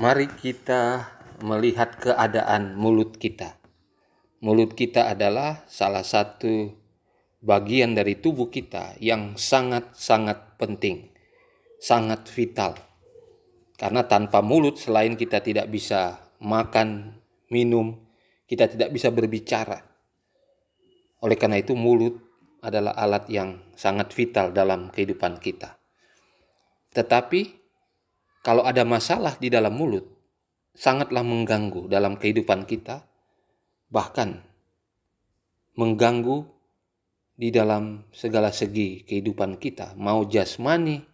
Mari kita melihat keadaan mulut kita. Mulut kita adalah salah satu bagian dari tubuh kita yang sangat-sangat penting, sangat vital. Karena tanpa mulut, selain kita tidak bisa makan, minum, kita tidak bisa berbicara. Oleh karena itu, mulut adalah alat yang sangat vital dalam kehidupan kita. Tetapi, kalau ada masalah di dalam mulut, sangatlah mengganggu dalam kehidupan kita, bahkan mengganggu di dalam segala segi kehidupan kita, mau jasmani,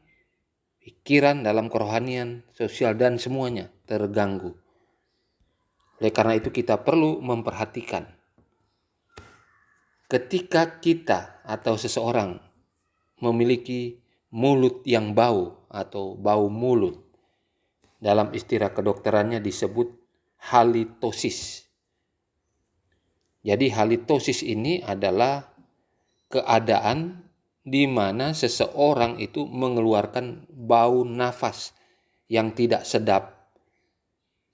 pikiran, dalam kerohanian, sosial, dan semuanya terganggu. Oleh karena itu kita perlu memperhatikan ketika kita atau seseorang memiliki mulut yang bau atau bau mulut. Dalam istilah kedokterannya disebut halitosis. Jadi halitosis ini adalah keadaan di mana seseorang itu mengeluarkan bau nafas yang tidak sedap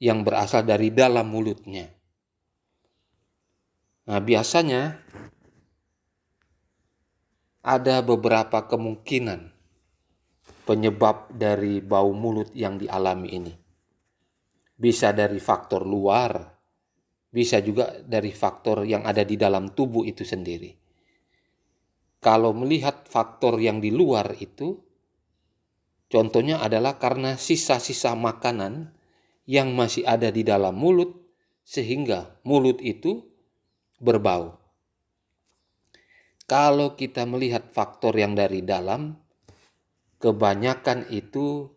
yang berasal dari dalam mulutnya. Nah, biasanya ada beberapa kemungkinan penyebab dari bau mulut yang dialami ini. Bisa dari faktor luar, bisa juga dari faktor yang ada di dalam tubuh itu sendiri. Kalau melihat faktor yang di luar itu, contohnya adalah karena sisa-sisa makanan yang masih ada di dalam mulut, sehingga mulut itu berbau. Kalau kita melihat faktor yang dari dalam, kebanyakan itu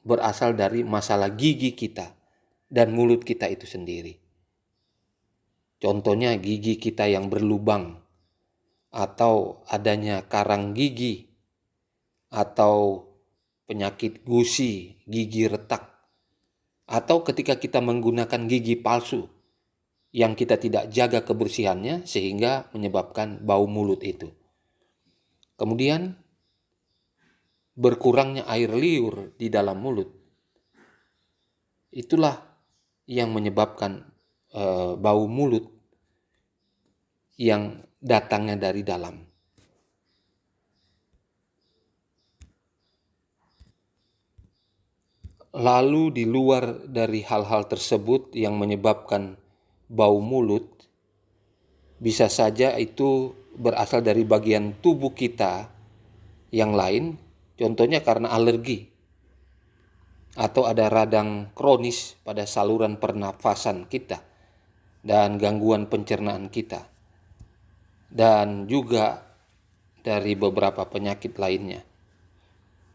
berasal dari masalah gigi kita dan mulut kita itu sendiri. Contohnya gigi kita yang berlubang, atau adanya karang gigi, atau penyakit gusi, gigi retak, atau ketika kita menggunakan gigi palsu yang kita tidak jaga kebersihannya sehingga menyebabkan bau mulut itu. Kemudian berkurangnya air liur di dalam mulut. Itulah yang menyebabkan bau mulut yang datangnya dari dalam. Lalu di luar dari hal-hal tersebut yang menyebabkan bau mulut, bisa saja itu berasal dari bagian tubuh kita yang lain, contohnya karena alergi, atau ada radang kronis pada saluran pernafasan kita dan gangguan pencernaan kita, dan juga dari beberapa penyakit lainnya.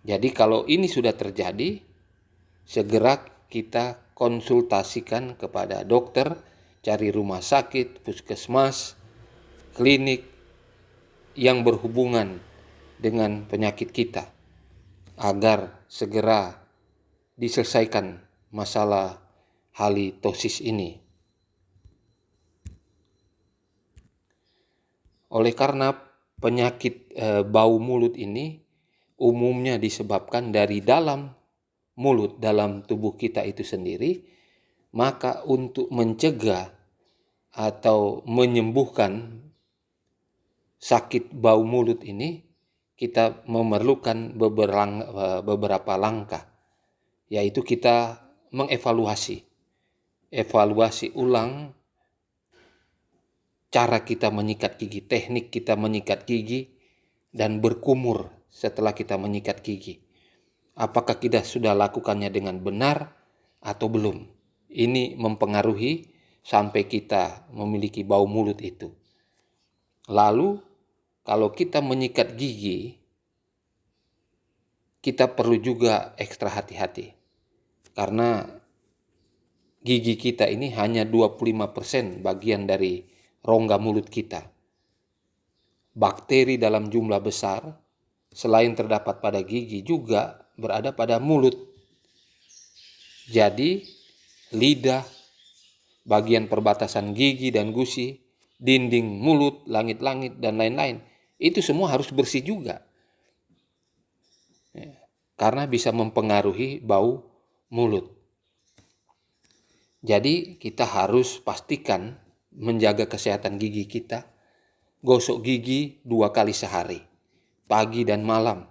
Jadi kalau ini sudah terjadi, segera kita konsultasikan kepada dokter, cari rumah sakit, puskesmas, klinik yang berhubungan dengan penyakit kita, agar segera diselesaikan masalah halitosis ini. Oleh karena penyakit bau mulut ini umumnya disebabkan dari dalam mulut, dalam tubuh kita itu sendiri, maka untuk mencegah atau menyembuhkan sakit bau mulut ini, kita memerlukan beberapa langkah, yaitu kita mengevaluasi ulang cara kita menyikat gigi, teknik kita menyikat gigi, dan berkumur setelah kita menyikat gigi. Apakah kita sudah lakukannya dengan benar atau belum? Ini mempengaruhi sampai kita memiliki bau mulut itu. Lalu, kalau kita menyikat gigi, kita perlu juga ekstra hati-hati. Karena gigi kita ini hanya 25% bagian dari rongga mulut kita. Bakteri dalam jumlah besar, selain terdapat pada gigi, juga berada pada mulut. Jadi, lidah, bagian perbatasan gigi dan gusi, dinding mulut, langit-langit, dan lain-lain, itu semua harus bersih juga. Karena bisa mempengaruhi bau mulut. Jadi kita harus pastikan menjaga kesehatan gigi kita, gosok gigi 2 kali sehari, pagi dan malam.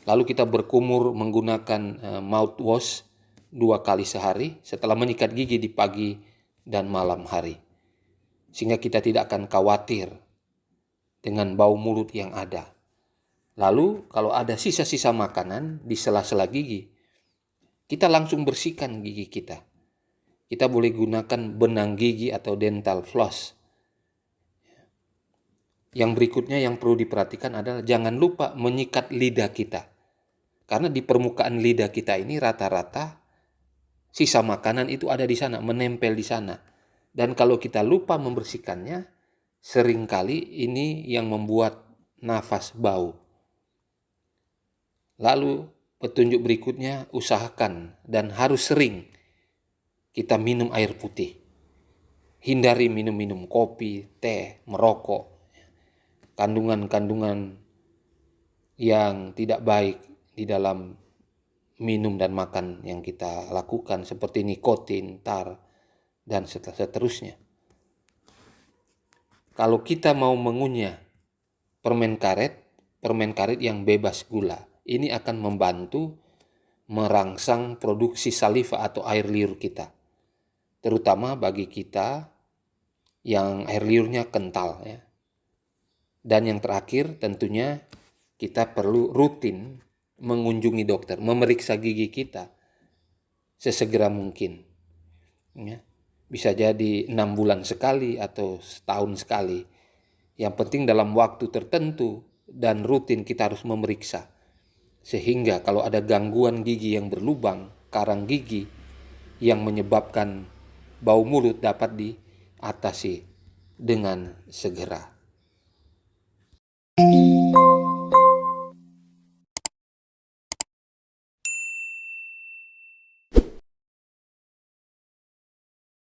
Lalu kita berkumur menggunakan mouthwash 2 kali sehari setelah menyikat gigi di pagi dan malam hari. Sehingga kita tidak akan khawatir dengan bau mulut yang ada. Lalu kalau ada sisa-sisa makanan di sela-sela gigi, kita langsung bersihkan gigi kita. Kita boleh gunakan benang gigi atau dental floss. Yang berikutnya yang perlu diperhatikan adalah jangan lupa menyikat lidah kita. Karena di permukaan lidah kita ini rata-rata sisa makanan itu ada di sana, menempel di sana. Dan kalau kita lupa membersihkannya, seringkali ini yang membuat nafas bau. Lalu petunjuk berikutnya, usahakan dan harus sering kita minum air putih. Hindari minum-minum kopi, teh, merokok. Kandungan-kandungan yang tidak baik di dalam minum dan makan yang kita lakukan seperti nikotin, tar, dan seterusnya. Kalau kita mau mengunyah permen karet yang bebas gula, ini akan membantu merangsang produksi saliva atau air liur kita. Terutama bagi kita yang air liurnya kental ya. Dan yang terakhir tentunya kita perlu rutin mengunjungi dokter, memeriksa gigi kita sesegera mungkin. Ya. Bisa jadi 6 bulan sekali atau setahun sekali. Yang penting dalam waktu tertentu dan rutin kita harus memeriksa. Sehingga kalau ada gangguan gigi yang berlubang, karang gigi yang menyebabkan bau mulut dapat diatasi dengan segera.